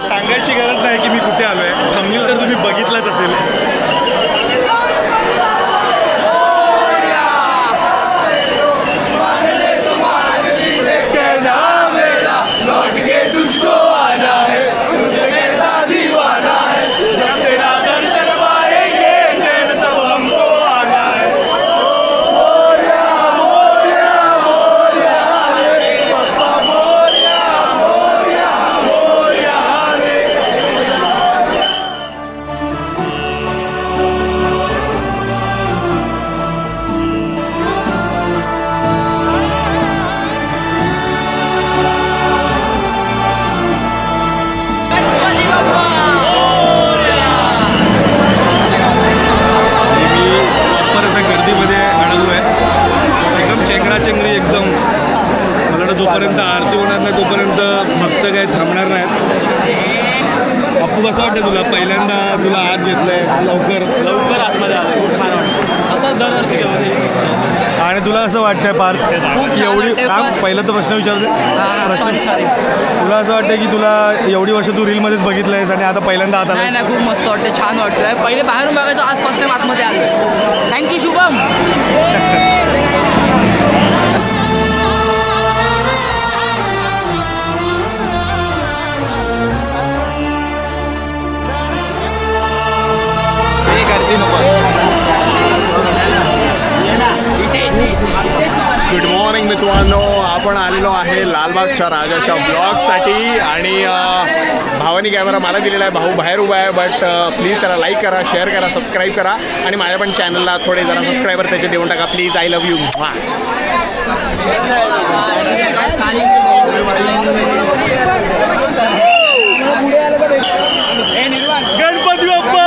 सांगायची गरज नाही की मी कुठे आलो आहे. थंबनेल तर तुम्ही बघितलंच असेल. जोपर्यंत आरती होणार नाही तोपर्यंत भक्त काही थांबणार नाहीत. अप्पू कसं वाटतं तुला? पहिल्यांदा तुला आत घेतलंय, लवकर आतमध्ये आलं, खूप छान वाटतं. असं दरवर्षी घेऊन. आणि तुला असं वाटतंय पार्थ एवढी पहिला तर प्रश्न विचारते. तुला असं वाटतं की तुला एवढी वर्ष तू रीलमध्येच बघितलंयस आणि आता पहिल्यांदा आता नाही खूप मस्त वाटतं, छान वाटतंय. पहिले बाहेरून बघायचं, आज फर्स्ट टाइम आतमध्ये आलं. थँक्यू शुभम. गुड मॉर्निंग मित्रांनो, आपण आलेलो आहे लालबागच्या राजाच्या ब्लॉगसाठी आणि भावानी कॅमेरा मला दिलेला आहे. भाऊ बाहेर उभा आहे, बट प्लीज त्याला लाईक करा, शेअर करा, सबस्क्राईब करा आणि माझ्या पण चॅनलला थोडे जरा सबस्क्रायबर त्याचे देऊन टाका please. I love you. Ganpati Bappa.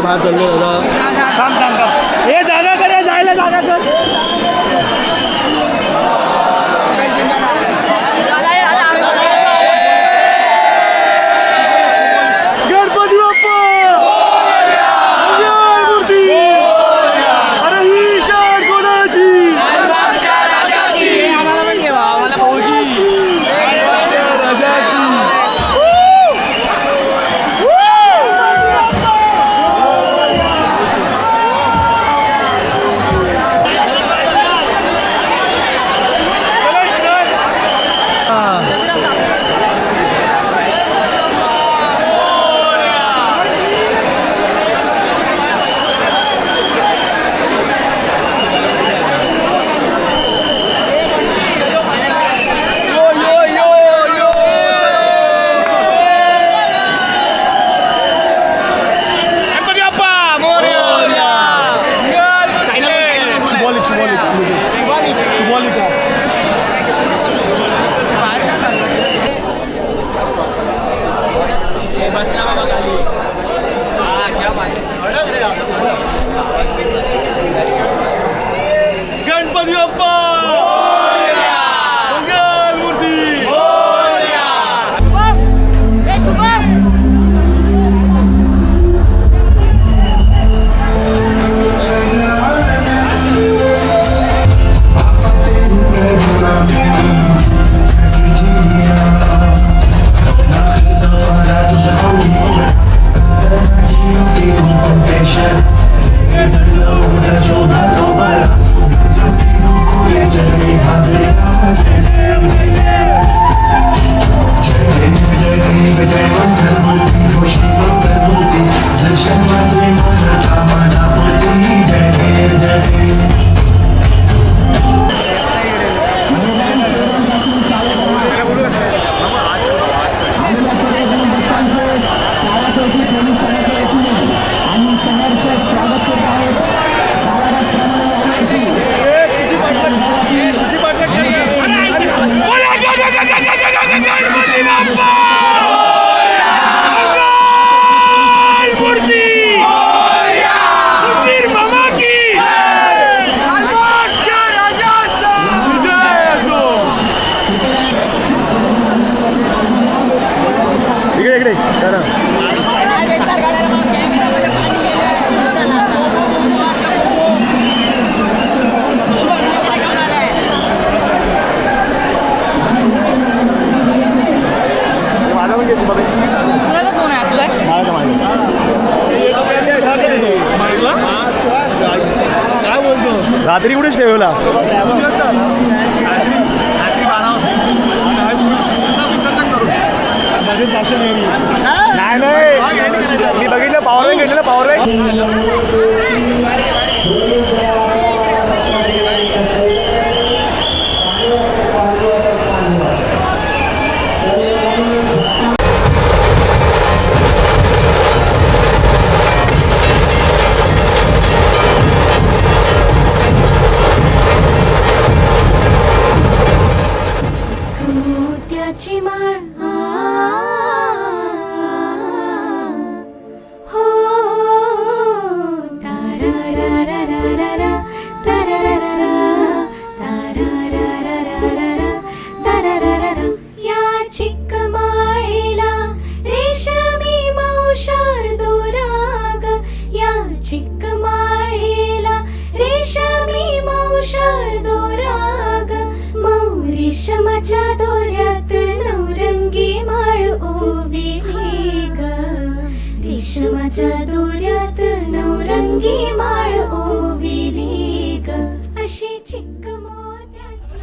बाहेर चाललो दादा. हे जागा कर, जायला जागा कर. गणपती बाप्पा. मूर्ती. अरे ही शान कोणाची? आम्हाला भाऊजी राजाची. गणपती बाप्पा. मंगल मूर्ती. रात्री कुठे स्टे होला? नाही नाही मी बघितलं पॉवर बँक घेतलेलं पॉवर मोत्याची माळ हो तारारारारारा, तारारारारा, तारारारारारा, तारारारारा. या चिक्क माळेला रेशमी मौशार दोराग, या चिक्क माळेला रेशमी मौशार दोराग. रेशमाच्या दोऱ्यात नवरंगी माळ ओविली ग, रेशमाच्या दोऱ्यात नवरंगी माळ ओविली ग, अशी चिक्क मोत्याची.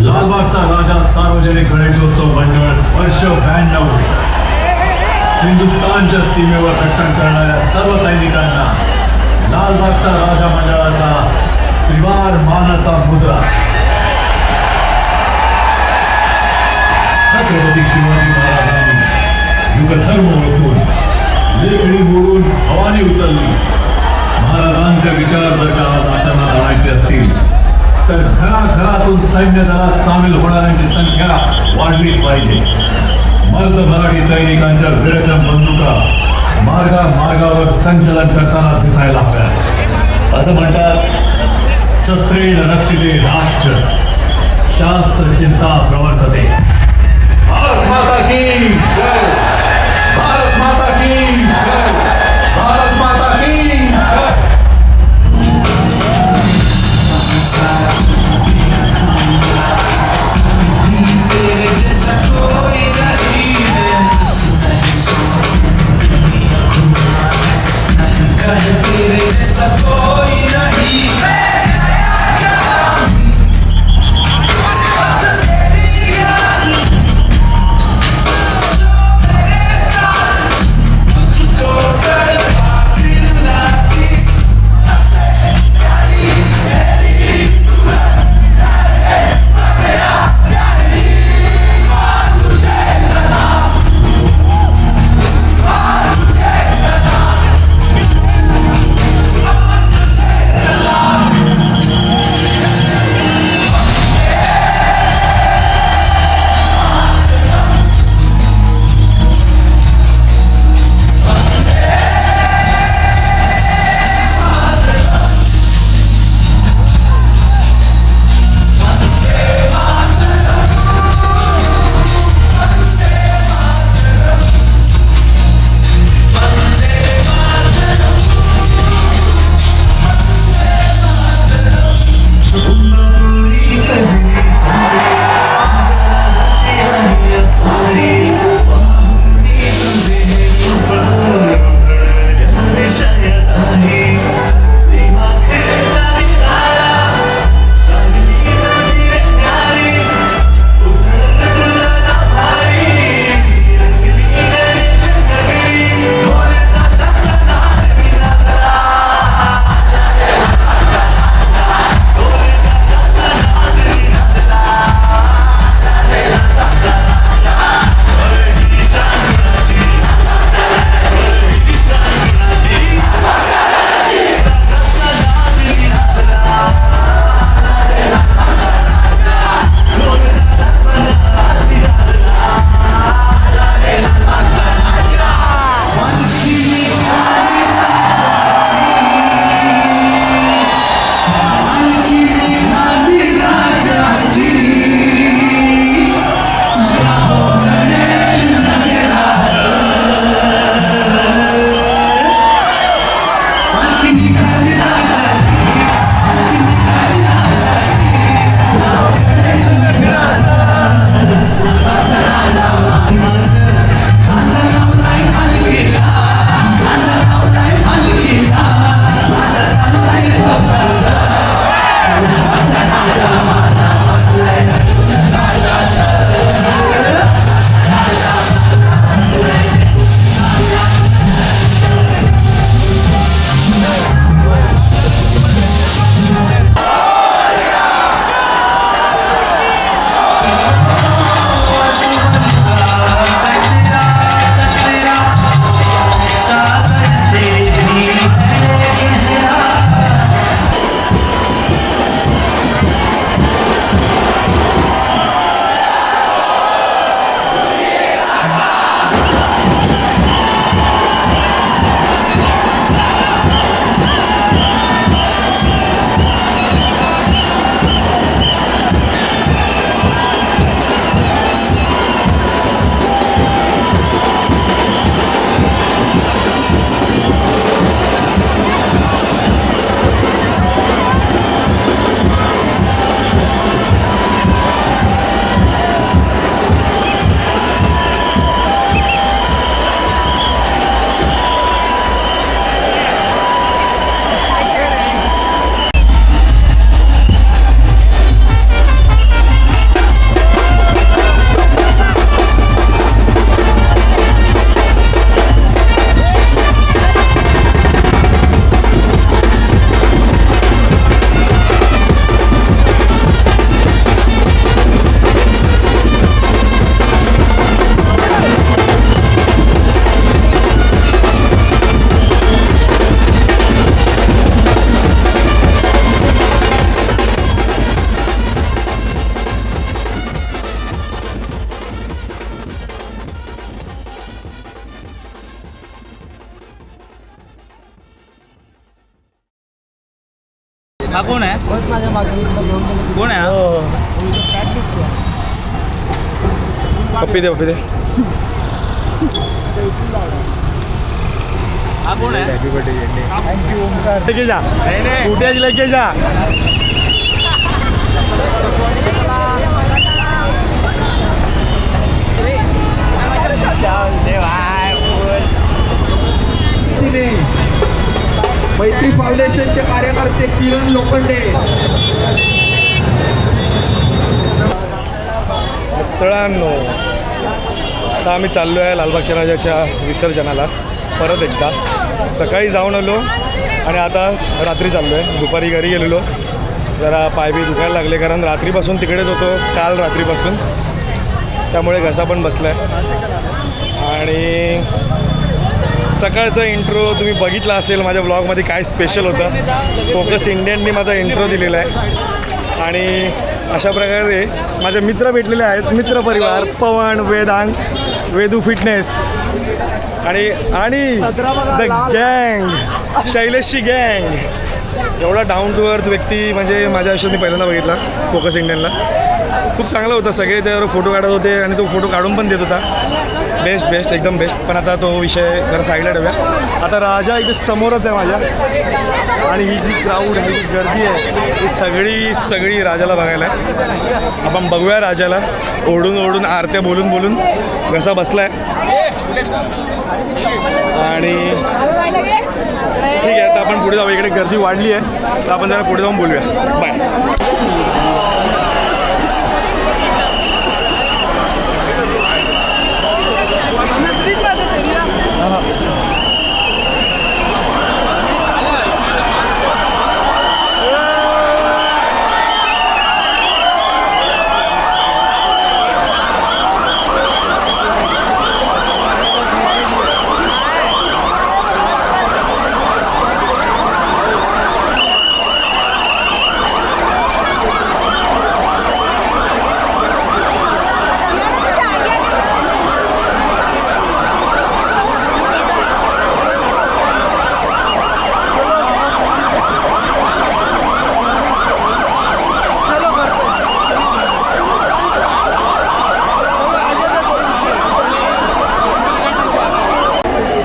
लालबागचा राजा सार्वजनिक गणेशोत्सव मंडळ वर्ष 92. हिंदुस्थानच्या सीमेवर रक्षण करणाऱ्या सर्व सैनिकांना लालबागचा राजा मंडळाचा त्रिवार मानाचा मुजरा. छत्रपती शिवाजी महाराजांनी युगधर्म ओळखून लेखणी मोडून भवानी उचलली. महाराजांचे विचार जर का आज आचरणात आणायचे असतील तर घराघरातून सैन्य दलात सामील होणाऱ्यांची संख्या वाढलीच पाहिजे. मर्द मराठी सैनिकांच्या विरचम बंदुका मार्गावर संचलन करताना दिसायला हव्या. असं म्हणतात, शस्त्रेण रक्षिते राष्ट्र शास्त्र चिंता प्रवर्तते. भारत माता की जय, भारत माता की जय, भारत माता की जय. हा कोण आहे कोण आहे पप्पी दे पप्पी दे. हा कोण आहे हॅपी बर्थडे लेके जा कुठे लेके जा. मैत्री फाउंडेशनचे कार्यकर्ते किरण लोखंडे. मित्रांनो आता आम्ही चाललो आहे लालबागच्या राजाच्या विसर्जनाला परत एकदा. सकाळी जाऊन आलो आणि आता रात्री चाललो आहे. दुपारी घरी गेलेलो जरा पायबी दुखायला लागले कारण रात्रीपासून तिकडेच होतो काल रात्रीपासून, त्यामुळे घसा पण बसला आहे. आणि सकाळचा इंट्रो तुम्ही बघितला असेल माझ्या ब्लॉगमध्ये काय स्पेशल होतं. फोकस इंडियननी माझा इंट्रो दिलेला आहे आणि अशा प्रकारे माझे मित्र भेटलेले आहेत. मित्रपरिवार पवन, वेदांग, वेदू फिटनेस आणि द गँग, शैलेशची गँग. एवढा डाऊन टू अर्थ व्यक्ती म्हणजे माझ्या आयुष्यात मी पहिल्यांदा बघितला फोकस इंडियनला. खूप चांगला होता. सगळे त्यावर फोटो काढत होते आणि तो फोटो काढून पण देत होता. बेस्ट एकदम बेस्ट. पण आता तो विषय जरा साईडला ठेवूया. आता राजा इथे समोरच आहे माझ्या आणि ही जी क्राऊड ही जी गर्दी आहे ही सगळी राजाला बघायला आहे. आपण बघूया राजाला. ओढून आरत्या बोलून घसा बसला आहे आणि ठीक आहे. आता आपण पुढे जाऊ. इकडे गर्दी वाढली आहे तर आपण जरा पुढे जाऊन बोलूया. Bye.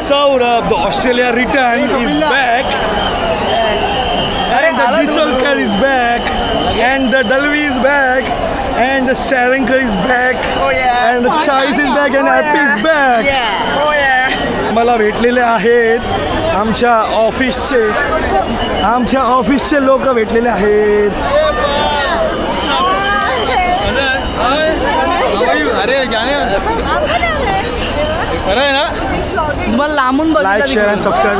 Saurabh, the Australia return is back, and the Ditsolkar is back, and the Dalvi is back, and the Sarenkar is back, and the Chais is back, and Happy is back. मला भेटलेले आहेत आमच्या ऑफिसचे लोक भेटलेले आहेत. अरे खरं आहे ना तुम्हाला लांबून लाईक शेअर आणि सबस्क्राईब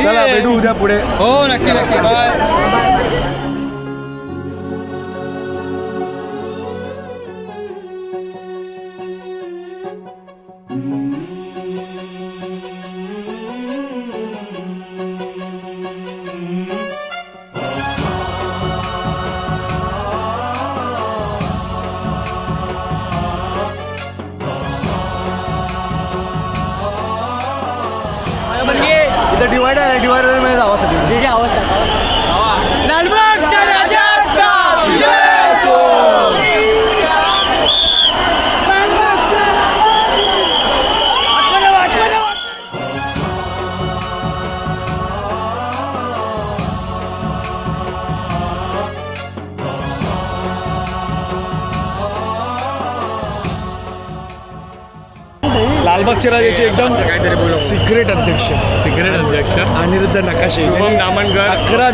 चला भेटू उद्या पुढे. हो नक्की बाय. इथं डिवायडर आहे. डिवायडरमध्ये जावं सगळं. ठीक आहे आवाज लालबागच्या राजाचा लालबागच्या राजाचे एकदम सिक्रेट अध्यक्ष अनिरुद्ध नकाशे ज्यांनी 11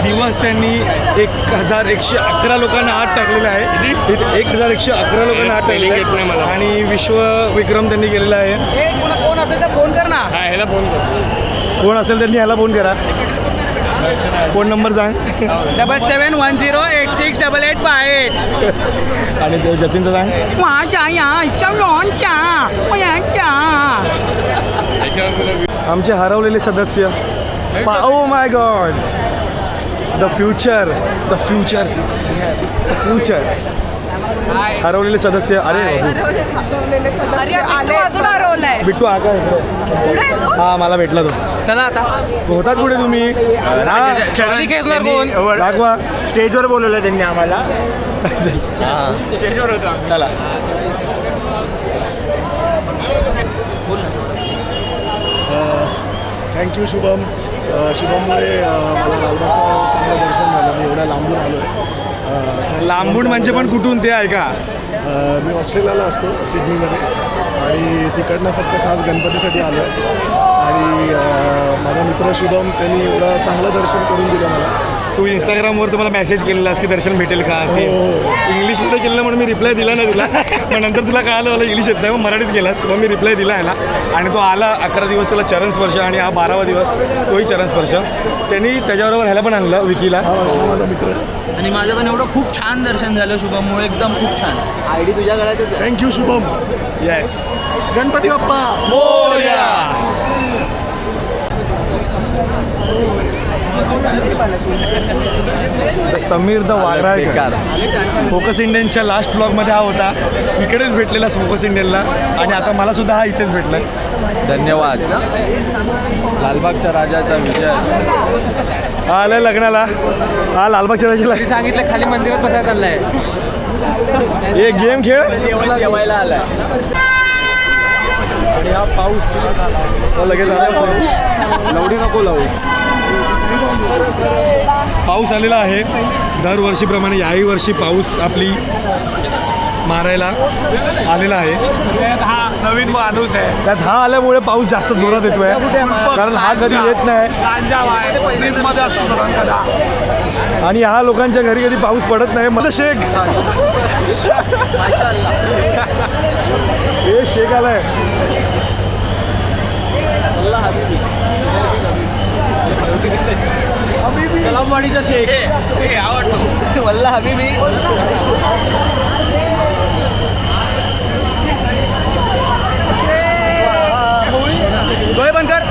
दिवस त्यांनी 1111 लोकांना आत टाकलेलं आहे. 1111 लोकांना आत टाकलेलं आहे आणि विश्वविक्रम त्यांनी केलेला आहे. कोण असेल तर फोन कर ना. ह्याला फोन कर. कोण असेल त्यांनी ह्याला फोन करा. फोन नंबर सांग. 7710868858 आणि जतीनचं सांग. आमचे हरवलेले सदस्य. Oh my God. The future हरवलेले सदस्य. अरे अजून हरवलाय. बिट्टू हा काय इकडे? हा मला भेटला तो. चला आता होतात पुढे तुम्ही दाखवा. स्टेजवर बोलवलं त्यांनी आम्हाला. स्टेजवर होतो. चला थँक्यू शुभम. शुभममुळे मला लालबागचं चांगलं दर्शन झालं. मी एवढ्या लांबून आलो आहे. लांबून म्हणजे पण कुठून ते आहे का? मी ऑस्ट्रेलियाला असतो सिडनीमध्ये आणि तिकडनं फक्त खास गणपतीसाठी आलो आहे. आणि माझा मित्र शुभम त्यांनी एवढं चांगलं दर्शन करून दिलं मला. तू इंस्टाग्रामवर तर मला मेसेज केलेलास की दर्शन भेटेल का ते. इंग्लिशमध्ये केलं म्हणून मी रिप्लाय दिला नाही तुला. मग नंतर तुला कळालं मला इंग्लिश येत नाही, मग मराठीत गेलास. मग मी रिप्लाय दिला ह्याला आणि तो आला. 11 दिवस त्याला चरणस्पर्श आणि हा 12वा दिवस तोही चरणस्पर्श. त्यांनी त्याच्याबरोबर ह्याला पण आणलं विकीला. माझा मित्र. आणि माझं पण एवढं खूप छान दर्शन झालं शुभममुळे. एकदम खूप छान. आयडी तुझ्या गळ्यात. थँक्यू शुभम. येस. गणपती बाप्पा मोरया. समीर द वाघराळकर. फोकस इंडियनच्या लास्ट ब्लॉगमध्ये हा होता. इकडेच भेटलेला फोकस इंडियनला आणि आता मला सुद्धा हा इथेच भेटलाय. धन्यवाद. लालबागच्या राजाचा विजय. हा आलाय लग्नाला. हा लालबागच्या राजाला सांगितलं खाली मंदिरात बसायला चाललाय. एक गेम खेळ. जेवायला आलाय. आणि हा पाऊस लगेच आला. लवडी नको लावूस. पाऊस आलेला आहे दरवर्षीप्रमाणे. याही वर्षी पाऊस आपली मारायला आलेला आहे. हा नवीन माणूस आहे. त्यात हा आल्यामुळे पाऊस जास्त जोरात येतोय कारण हा कधी येत नाही आणि ह्या लोकांच्या घरी कधी पाऊस पडत नाही. मला शेख हे शेख आलाय. सलामवाडीचा शेख आवडतो. वल्ला हबीबी. डोळे बंद कर.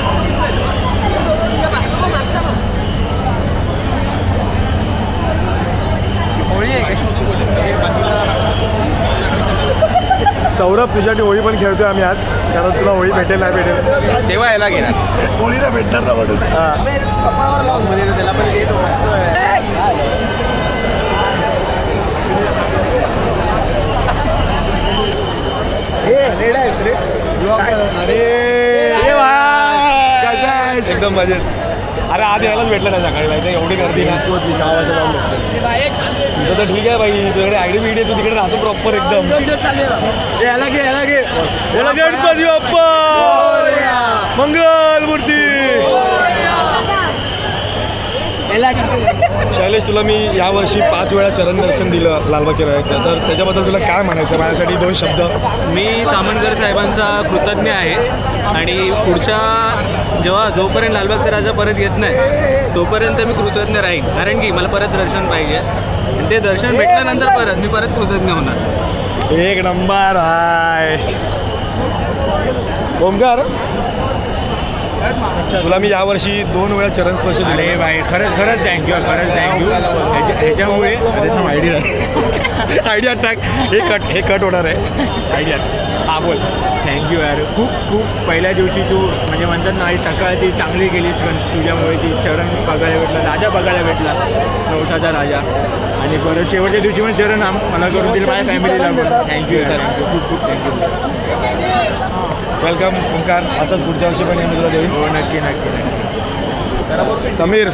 होळी आहे सौरभ तुझ्यासाठी होळी पण खेळतोय आम्ही आज कारण तुला होळी भेटेल नाही भेटेल तेव्हा यायला घेणार. होळीला भेटणार ना वाटत. एकदम मजेत. अरे आज यायलाच भेटलं नाही सकाळी माहिती एवढी गर्दी ना. तुझं तर ठीक आहे बाई. तुझ्याकडे आयडी बिडी तू तिकडे राहतो प्रॉपर एकदम. याला घे याला घे. गणपती बाप्पा मंगल मूर्ती. शैलेश तुला मी यावर्षी 5 वेळा चरण दर्शन दिलं लालबागच्या राजाचं. तर त्याच्याबद्दल तुला काय म्हणायचं माझ्यासाठी 2 शब्द. मी तामणकर साहेबांचा कृतज्ञ आहे आणि पुढच्या जोपर्यंत लालबागचा राजा परत येत नाही तोपर्यंत मी कृतज्ञ राहीन. कारण की मला परत दर्शन पाहिजे आणि ते दर्शन भेटल्यानंतर परत मी कृतज्ञ होणार. एक नंबर हाय ओमकार. तुला मी यावर्षी 2 वेळा चरणस्पर्श दिले. अरे बाई खरंच थँक्यू. ह्याच्यामुळे आयडिया टाक. हे कट होणार आहे. आयडिया हा बोल. थँक्यू यार. खूप पहिल्या दिवशी तू म्हणजे म्हणतात ना सकाळ ती चांगली गेलीस पण तुझ्यामुळे ती चरण बघायला भेटला. राजा बघायला भेटला. नवसाचा राजा. आणि परत शेवटच्या दिवशी पण चरण मला करून दिलं माझ्या फॅमिलीला पण. थँक्यू यार. खूप थँक्यू. वेलकम ओंकार. असंच पुढच्या वर्षी पण मी तुला देईन. हो नक्की. समीर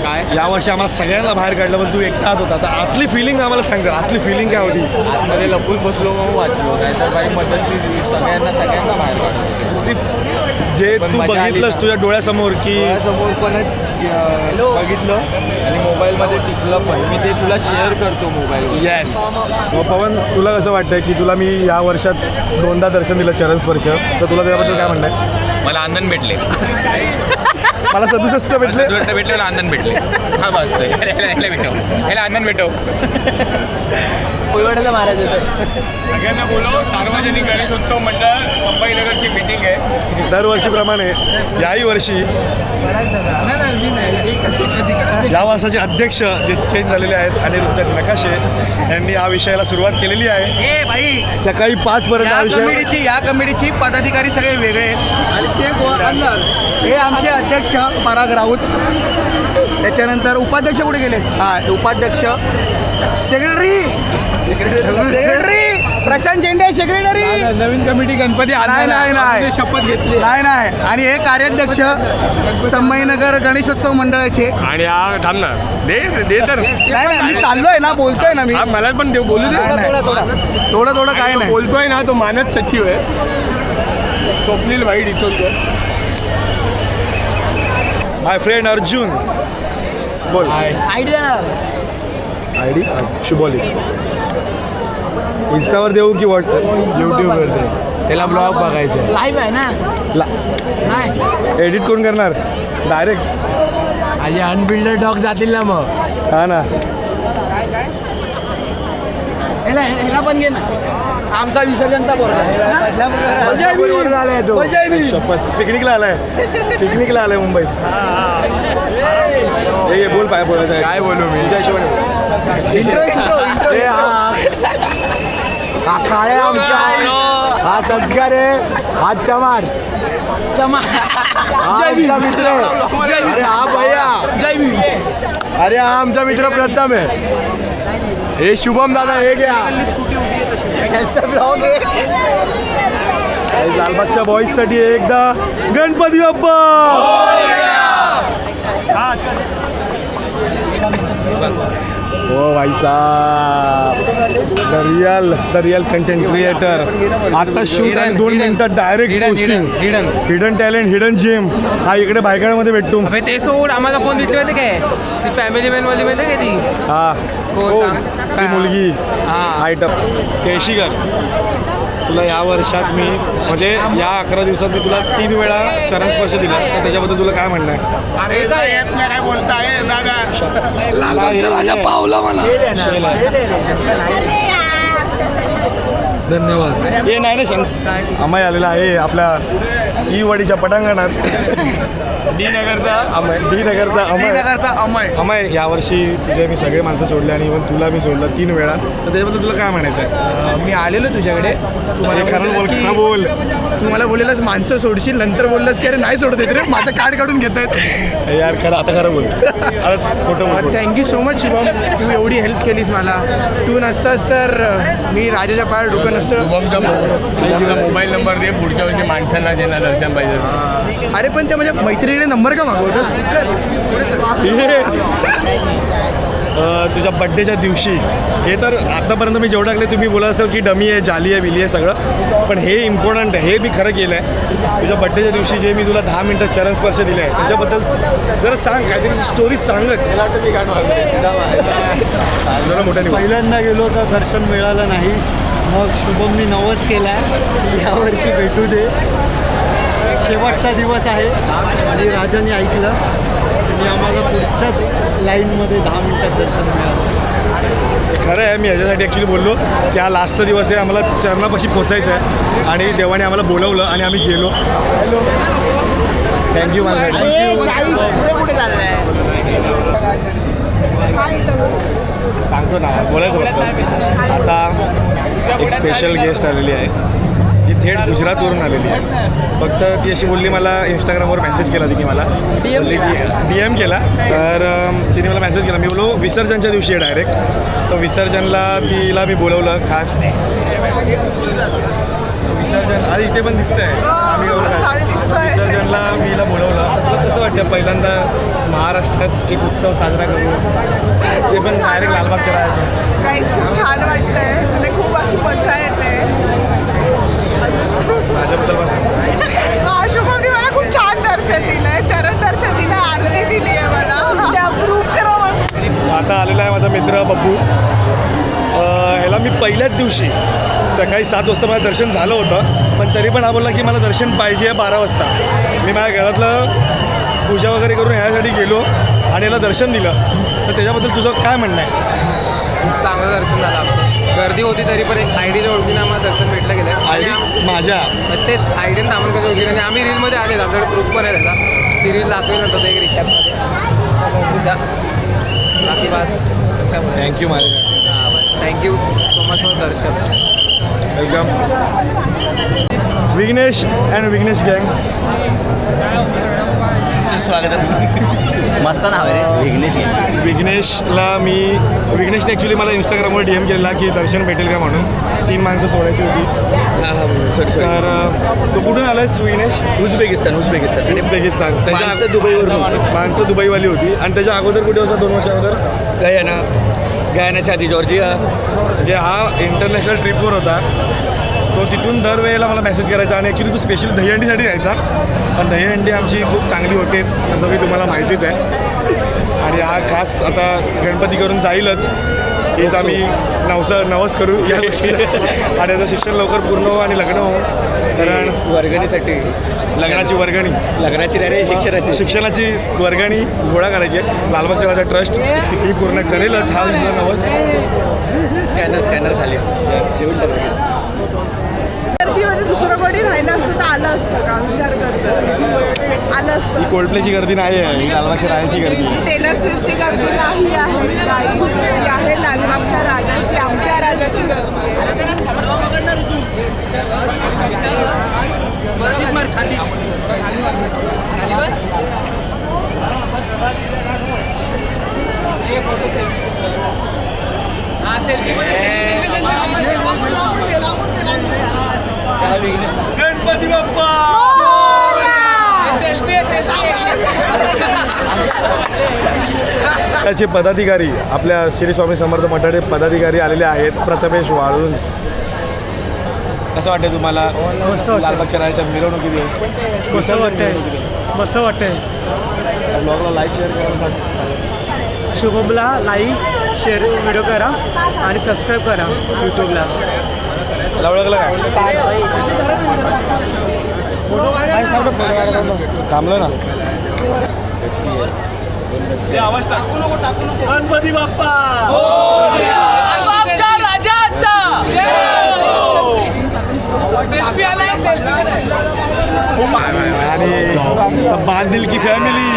काय यावर्षी आम्हाला सगळ्यांना बाहेर काढलं पण तू एकटाच होता. तर आतली फिलिंग आम्हाला सांग जरा. आतली फिलिंग काय होती? आतमध्ये लपून बसलो मग वाचलो. नाहीतर बाई मदत सगळ्यांना बाहेर काढतो. जे तू बघितलंस तुझ्या डोळ्यासमोर की समोर पण बघितलं आणि मोबाईलमध्ये टिकलं पण. मी ते तुला शेअर करतो मोबाईल. येस. पवन तुला कसं वाटतंय की तुला मी या वर्षात 2दा दर्शन दिलं चरणस्पर्श. तर तुला त्याबद्दल काय म्हणणं? मला आनंद भेटले. मला 67 भेटले. भेटले मला आनंद भेटले. हा बस याला आनंद भेटव. सगळ्यांना बोलव. सार्वजनिक गणेशोत्सव मंडळ संभाजीनगरची मीटिंग आहे दरवर्षीप्रमाणे. याही वर्षी या वर्षाचे अध्यक्ष जे चेंज झालेले आहेत अनिरुद्ध नकाशे यांनी या विषयाला सुरुवात केलेली आहे. ए भाई, सकाळी 5 पर्यंत हा विषय. या कमिटीची पदाधिकारी सगळे वेगळे आहेत आणि ते हे आमचे अध्यक्ष पराग राऊत. त्याच्यानंतर उपाध्यक्ष कुठे गेले? उपाध्यक्ष सेक्रेटरी प्रशांत झेंडे सेक्रेटरी. नवीन कमिटी गणपती नाही शपथ घेतली. नाही आणि हे कार्याध्यक्ष संभाजीनगर गणेशोत्सव मंडळाचे. आणि हा थांब ना, दे तर. नाही मी चाललोय ना, बोलतोय ना मी. मला पण बोलू दे. थोडं काय नाही बोलतोय ना, तो मानद सचिव आहे स्वप्नील भाई डिचोलकर. माय फ्रेंड अर्जुन बोल. आयडी शुभोली. इंस्टावर देऊ की यूट्यूबवर दे, त्याला ब्लॉग बघायचा आहे. लाईव्ह आहे ना. नाही एडिट कोण करणार डायरेक्ट? आणि अनबिल्डर डॉग जातील ना मग. हा ना. ह्याला पण घे ना. आमचा विसर्जनचा पिकनिकला आलाय मुंबईत. हे बोल पाय बोलायचं आहे. काय बोलू मी? तुझ्या हिशोबाने हा काय आमचा हा संस्कार आहे. हात चमार चमा. हा आमचा मित्र आहे. अरे हा भैया जय भीम. अरे हा आमचा मित्र प्रथम आहे. हे शुभम दादा हे घ्या. लालबागच्या बॉईजसाठी एकदा गणपती बाप्पा. ओ भाई साहब, द रियल कंटेंट क्रिएटर. आता शूट आणि 2 मिनिटात direct posting. Hidden talent, hidden gym. हा इकडे बायकांमध्ये भेटतो. ते सोड. आम्हाला कोण भेटली माहिती काय? ती फॅमिली मॅन वाली माहिती काय? ती हा कोण सांग? ती मुलगी हा. आयटम केशीकर. तुला या वर्षात मी म्हणजे या 11 दिवसात मी तुला 3 वेळा चरणस्पर्श दिला, तर त्याच्याबद्दल तुला काय म्हणणं आहे? काय बोलताय लालबागचा राजा पावला मला. धन्यवाद. हे नाही ना अमय आलेला आहे आपल्या ई वाडीच्या पटांगणात. डी नगरचा अमय. यावर्षी तुझे मी सगळे माणसं सोडले आणि इव्हन तुला मी सोडलं 3 वेळा, तर त्याच्याबद्दल तुला काय म्हणायचं आहे? मी आलेलो तुझ्याकडे. खरं बोल. तू मला बोललेलंस माणसं सोडशील, नंतर बोललंस की अरे नाही सोडत येत रे, माझं कार्ड काढून घेत आहेत. यार खरं बोल. खोटं बोल. थँक्यू सो मच शुभम, तू एवढी हेल्प केलीस मला. तू नसतास तर मी राजाच्या पायावर डोकं नसतं. मोबाईल नंबर दे, पुढच्या वर्षी माणसांना ज्यांना दर्शन पाहिजे. अरे पण त्या माझ्या मैत्रिणीकडे नंबर का मागवतोस? तुझ्या बड्डेच्या दिवशी हे तर आतापर्यंत मी जेवढं टाकले तुम्ही बोला असेल की डमी आहे, जाली आहे, बिली आहे सगळं, पण हे इम्पॉर्टंट आहे. हे मी खरं केलं आहे. तुझ्या बड्डेच्या दिवशी जे मी तुला 10 मिनटं चरणस्पर्श दिले आहे त्याच्याबद्दल जरा सांग, काहीतरी स्टोरी सांगच जरा मोठ्याने. पहिल्यांदा गेलो तर दर्शन मिळालं नाही. मग शुभमनी नवस केला आहे यावर्षी भेटू दे. शेवटचा दिवस आहे आणि राजाने ऐकलं आणि आम्हाला पुढच्याच लाईनमध्ये 10 मिनटात दर्शन मिळालं. खरं आहे. मी ह्याच्यासाठी ॲक्च्युली बोललो की हा लास्टचा दिवस आहे, आम्हाला चरणापाशी पोचायचं आहे आणि देवाने आम्हाला बोलवलं आणि आम्ही गेलो. थँक्यू मला. सांगतो ना, बोलायचं फक्त. आता एक स्पेशल गेस्ट आलेली आहे जी थेट गुजरातवरून आलेली आहे. फक्त ती अशी बोलली, मला इंस्टाग्रामवर मेसेज केला तिने मला, बोलली की DM केला. तर तिने मला मेसेज केला. मी बोललो विसर्जनच्या दिवशी आहे डायरेक्ट. तर विसर्जनला तिला मी बोलवलं खास. विसर्जन आज इथे पण दिसतंय आम्ही विसर्जनला मी हिला बोलवलं. तर तुला कसं वाटतं पहिल्यांदा महाराष्ट्रात एक उत्सव साजरा करू, ते पण डायरेक्ट लालबागच्या राहायचं? काहीच खूप छान वाटतंय आणि खूप अशी मजा येते. माझ्याबद्दल शुभमने मला खूप छान दर्शन दिलंय, चरण दर्शन दिलं, आरती दिली आहे मला. प्रूफ करावं. आता आलेला आहे माझा मित्र बब्बू. ह्याला मी पहिल्याच दिवशी सकाळी 7 वाजता मला दर्शन झालं होतं, पण तरी पण हा बोलला की मला दर्शन पाहिजे 12 वाजता. मी माझ्या घरातलं पूजा वगैरे करून ह्यासाठी गेलो आणि याला दर्शन दिलं. तर त्याच्याबद्दल तुझं काय म्हणणं आहे? चांगलं दर्शन झालं आमचं. गर्दी होती तरी पण एक आयडीच्या ओळखीनं आम्हाला दर्शन भेटलं गेलं आयडी माझ्या तेच आयडीन तामणकरच्या ओळखीने आणि आम्ही रीलमध्ये आले आमच्याकडे प्रूफ पण आहे त्याचा ती रील दाखवेल नंतर एक रिक्षामध्ये बाकी बस थँक्यू माझ्या हां बस thank you so much for Darshan welcome Vighnesh and Vighnesh गँग मस्त नाव आहे रे विघ्नेश. विघ्नेशने ॲक्च्युली मला इंस्टाग्रामवर DM केलेला की दर्शन भेटेल का म्हणून 3 माणसं सोडायची होती. तर तो कुठून आलायस विघ्नेश? उझबेकिस्तान त्याच्या दुबईवरून माणसं दुबईवाली होती. आणि त्याच्या अगोदर कुठे होता 2 वर्ष अगोदर? गयानाच्या आधी जॉर्जिया. म्हणजे हा इंटरनॅशनल ट्रिपवर होता. तो तिथून दरवेळेला मला मेसेज करायचा आणि ॲक्च्युली तो स्पेशल दहीहंडीसाठी यायचा. पण दहीहंडी आमची खूप चांगली होतेच असं काही तुम्हाला माहितीच आहे. आणि हा खास आता गणपती करून जाईलच हेच आम्ही नवस करू या गोष्टीचं. आणि याचं शिक्षण लवकर पूर्ण हो आणि लग्न हो. कारण वर्गणीसाठी लग्नाची वर्गणी शिक्षणाची वर्गणी गोळा करायची आहे. लालबागचा राजा ट्रस्ट ही पूर्ण करेलच हा नवस. स्कॅनर खाली गर्दीमध्ये दुसरं कोणी राहिलं असतं तर आलं असतं का विचार करतो आलं असतं. कोल्डप्लेची गर्दी नाही आहे, ही लालबागच्या राजाची गर्दी आहे. टेलर स्विफ्टची गर्दी नाही आहे गाईज. ही आहे लालबागच्या राजाची आमच्या राजाची गर्दी आहे. गणपती बाप्पा त्याचे पदाधिकारी आपल्या श्री स्वामी समर्थ मठाचे पदाधिकारी आलेले आहेत. प्रथमेश वाळूंज, कसं वाटतं तुम्हाला? मस्त वाटतं. लालबागच्या राजाच्या मिरवणुकीत येऊन मस्त वाटतंय. मस्त वाटतंय. ब्लॉगला लाईक शेअर करायला सांग. शुभमला लाईक शेअर व्हिडिओ करा आणि सबस्क्राईब करा यूट्यूबला. ओळखलं काय? थांबलं ना. गणपती बाप्पा आणि बाद दिल की फॅमिली.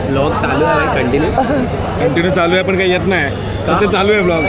ब्लॉग चालू आहे कंटिन्यू चालू आहे पण काही येत नाही. ते चालू आहे ब्लॉग.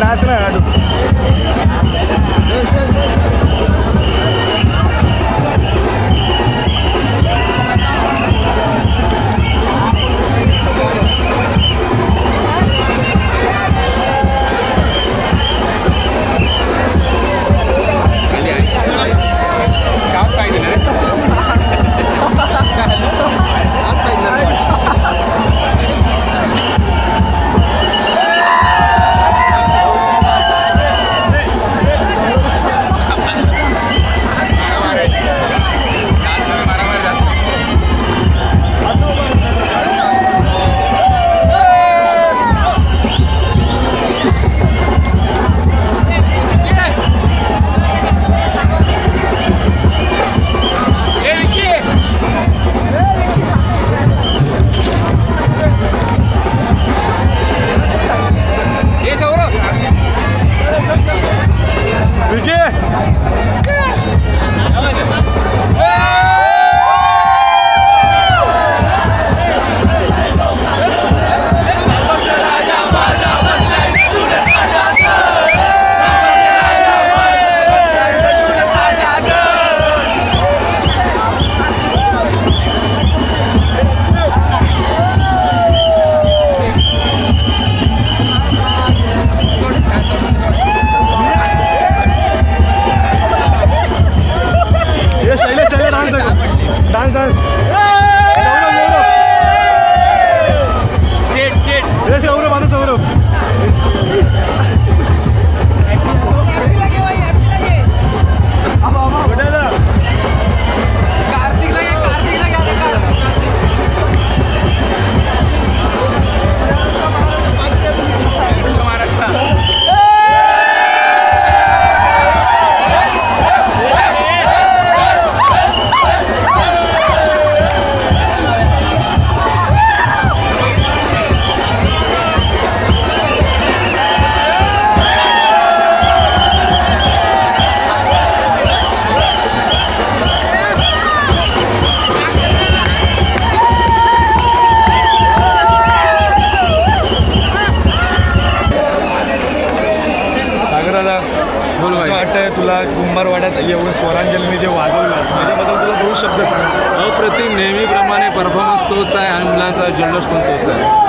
नाच ना आडू. कुंभारवाड्यात येऊन स्वरांजलीने जे वाजवलं त्याच्याबद्दल तुला 2 शब्द सांग. अप्रतिम, नेहमीप्रमाणे परफॉर्मन्स तोच आहे आणि मुलांचा जल्लोष पण तोच आहे.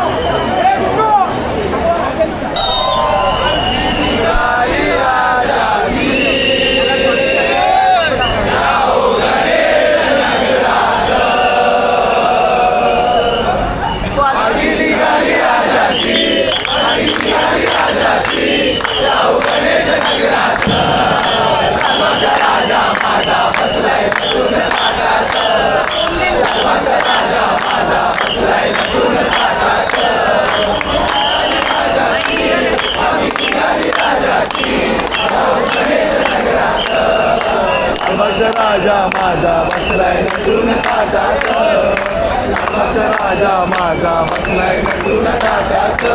राजा माझा बसलाय नटून ताटात, राजा माझा बसलाय नटून ताटात.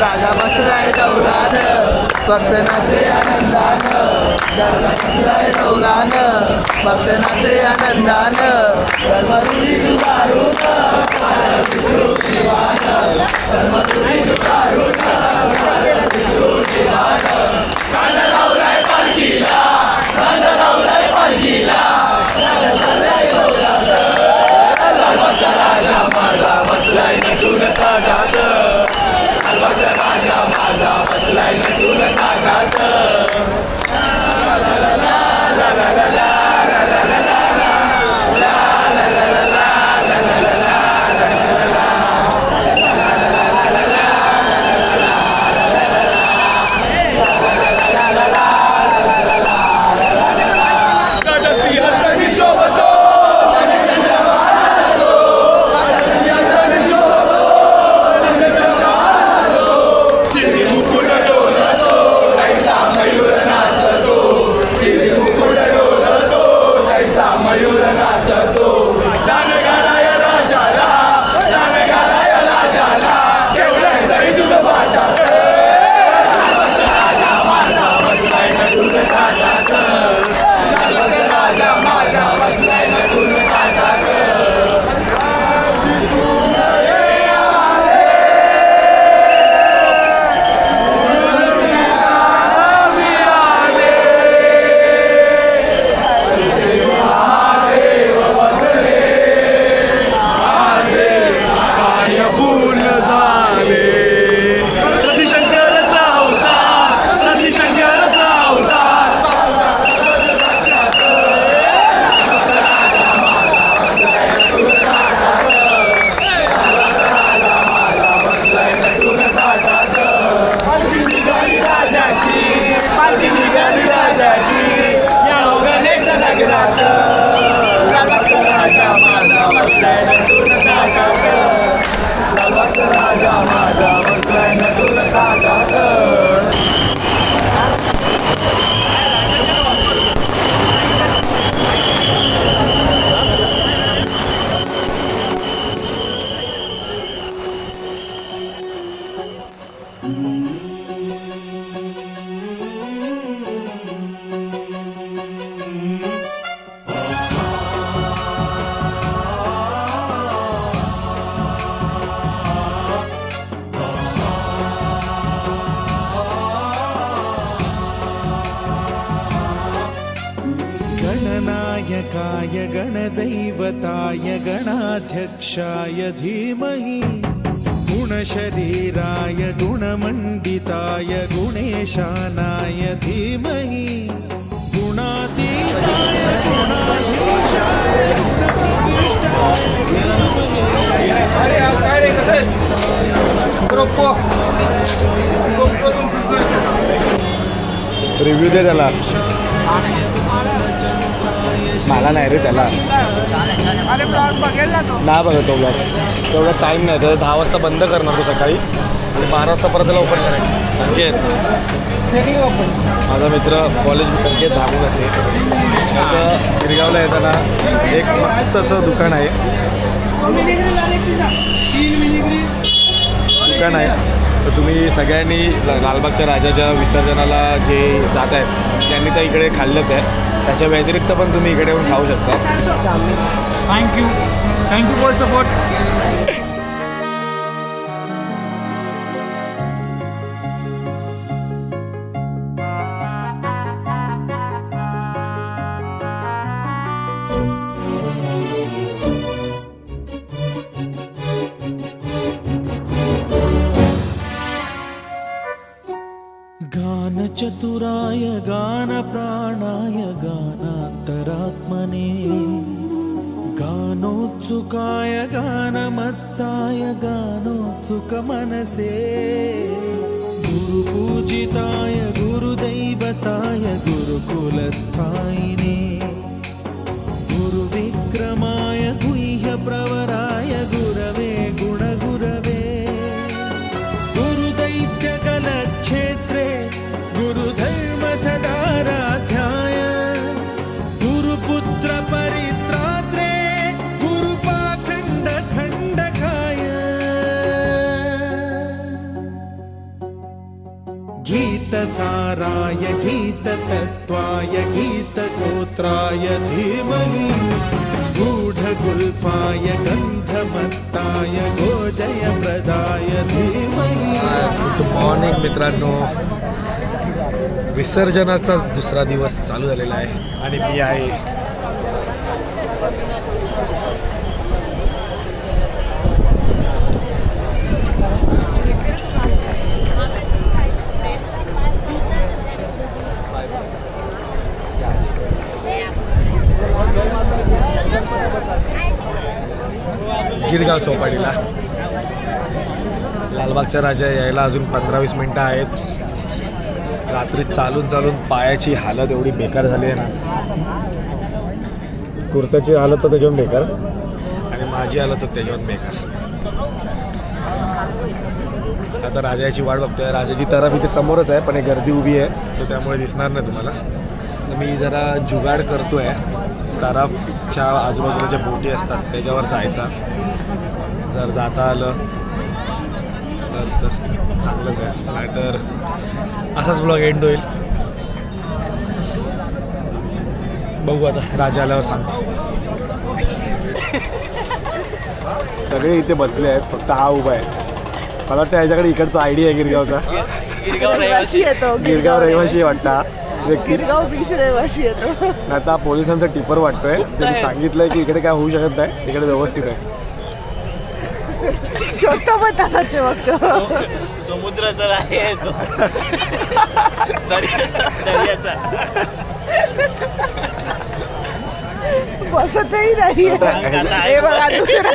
राजा बसलाय डौलान भक्त नाचे आनंदान, बसलाय डौलान भक्त नाचे आनंदान. धर्मरुळी दुधारून विसरू जीवान, धर्मरुळी दुधारून विसरू जीवान. कांद लावलाय पालखीला, कांद लावलाय पालखीला, राजा माझा बसलाय नटून ताटात, राजा माझा बसलाय नटून ताटात. गणनायकाय गणदैवताय गणाध्यक्षाय धीमहि, गुणशरीराय गुणमण्डिताय गुणेशानाय धीमहि, गुणातीताय गुणाधीशाय रिव्ह्यू दे त्याला. मला नाही रे त्याला अरे ब्लॉग बघेल ना तो. नाही बघा तो ब्लॉग, तेवढा टाईम नाही. तर 10 वाजता बंद करणार तो सकाळी आणि 12 वाजता परत त्याला ओपन करायचं. संकेत माझा मित्र कॉलेज संकेत धामून असे, त्याचं गिरगावला येताना एक मस्त असं दुकान आहे, तर तुम्ही सगळ्यांनी लालबागच्या राजाच्या विसर्जनाला जे जात आहेत त्यांनी तर इकडे खाल्लंच आहे, त्याच्या व्यतिरिक्त पण तुम्ही इकडे येऊन खाऊ शकता. Thank you for support. गानचतुराय गानप्राणाय गानान्तरात्मने गानोत्सुकाय गानमत्ताय गानोत्सुकमनसे गुरुपूजिताय गुरुदैवताय गुरुकुलस्थायिने गुरुविक्रमाय गुह्यप्रवराय गुरवे गुणगुरवे गुरुदैत्यकलक्षेत्रे गुरुधर्मसदाराध्याय गुरुपुत्रपरित्रात्रे गुरुपाखण्डखण्डकाय गीतसाराय गीततत्त्वाय गीतगोत्राय धीमहि गूढगुल्फाय गन्धमत्ताय गोजयप्रदाय धीमहि. गुड मॉर्निंग मित्रांनो. विसर्जनाचाच दुसरा दिवस चालू झालेला आहे आणि मी आहे गिरगाव चौपाटीला. लालबागचा राजा यायला अजून 15-20 मिनटं आहेत. रात्री चालून चालून पायाची हालत एवढी बेकार झाली आहे ना, कुर्त्याची हालत तर त्याच्याहून बेकार आणि माझी हालत तर त्याच्याहून बेकार. आता राजाची वाट बघतोय. राजाची तरफ इथे समोरच आहे पण एक गर्दी उभी आहे तर त्यामुळे दिसणार नाही तुम्हाला. तर मी जरा जुगाड करतोय. तरफच्या आजूबाजूला ज्या बोटी असतात त्याच्यावर जायचा. जर जाता आलं तर चांगलंच आहे, नाहीतर असाच ब्लॉग एंड होईल. बघू आता, राजा आल्यावर सांगतो. सगळे इथे बसले आहेत, फक्त हा उभा आहे. मला वाटतं ह्याच्याकडे इकडचा आयडिया आहे गिरगावचा. गिरगाव रहिवाशी वाटता गिरगाव बीच रहिवाशी येतो. आता पोलिसांचा टिपर वाटतोय. त्यांनी सांगितलंय की इकडे काय होऊ शकत नाही, इकडे व्यवस्थित आहे. शोधतो पण तसाच बघतो. समुद्र जर आहे तो दर्याचा बसतही नाही. हे बघा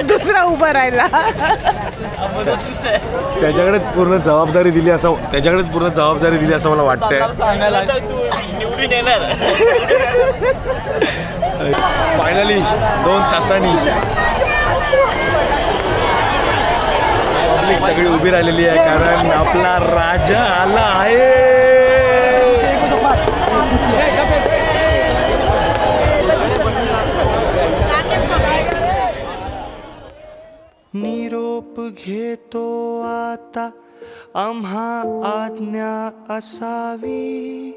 दुसरा उभा राहिला. त्याच्याकडेच पूर्ण जबाबदारी दिली असं मला वाटतंय. निवडून येणार फायनली 2 तासांनी पब्लिक सगळी उभी राहिलेली आहे कारण आपला राजा आला आहे. निरोप घेतो आता आम्हा आज्ञा असावी,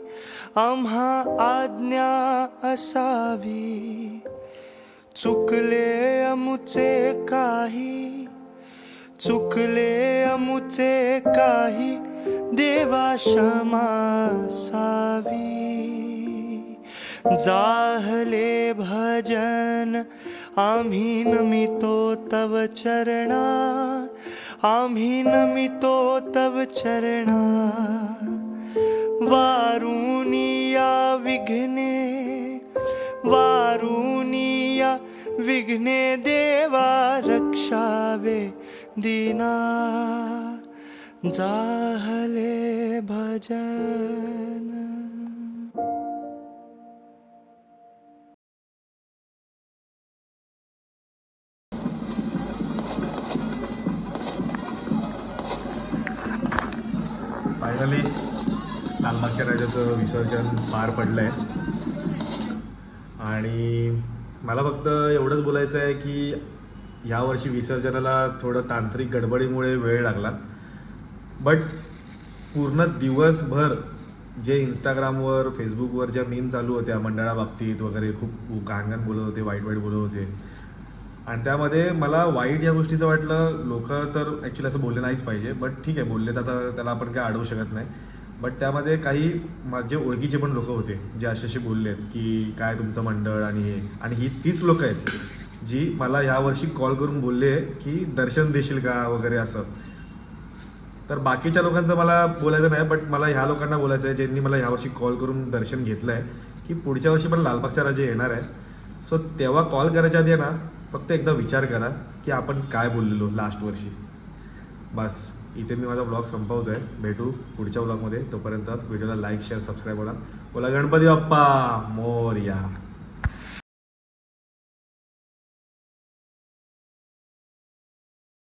आम्हा आज्ञा असावी. चुकले अमुचे काही, चुकले अमुचे काही, देवा क्षमा असावी. जाहले भजन आम्ही नमितो तव चरणा, आम्ही नमितो तव चरणा. वारुनिया विघ्ने, वारुनिया विघ्ने, देवा रक्षावे दीना. जाहले भजन. फायनली लालबागच्या राजाचं विसर्जन पार पडलं आहे आणि मला फक्त एवढंच बोलायचं आहे की यावर्षी विसर्जनाला थोडं तांत्रिक गडबडीमुळे वेळ लागला. बट पूर्ण दिवसभर जे इंस्टाग्रामवर फेसबुकवर ज्या मीम चालू होत्या मंडळाबाबतीत वगैरे खूप घाण बोलत होते, वाईट बोलत होते. आणि त्यामध्ये मला वाईट या गोष्टीचं वाटलं, लोक तर ॲक्च्युली असं बोलले नाहीच पाहिजे, बट ठीक आहे बोलले तर आता त्याला आपण काय अडवू शकत नाही. बट त्यामध्ये काही माझे ओळखीचे पण लोक होते जे असे बोलले आहेत की काय तुमचं मंडळ आणि ही तीच लोकं आहेत जी मला ह्यावर्षी कॉल करून बोलले की दर्शन देशील का वगैरे असं. तर बाकीच्या लोकांचं मला बोलायचं नाही, बट मला ह्या लोकांना बोलायचं आहे ज्यांनी मला ह्यावर्षी कॉल करून दर्शन घेतलं आहे की पुढच्या वर्षी पण लालबागचा राजा येणार आहे. सो तेव्हा कॉल करायच्या आधी ना फक्त एकदा विचार करा की आपण काय बोललेलो लास्ट वर्षी. बस इथे मी माझा ब्लॉग संपवतो आहे. भेटू पुढच्या ब्लॉगमध्ये. तोपर्यंत व्हिडिओला लाईक शेअर सबस्क्राईब करा. बोला गणपती बाप्पा मोरया.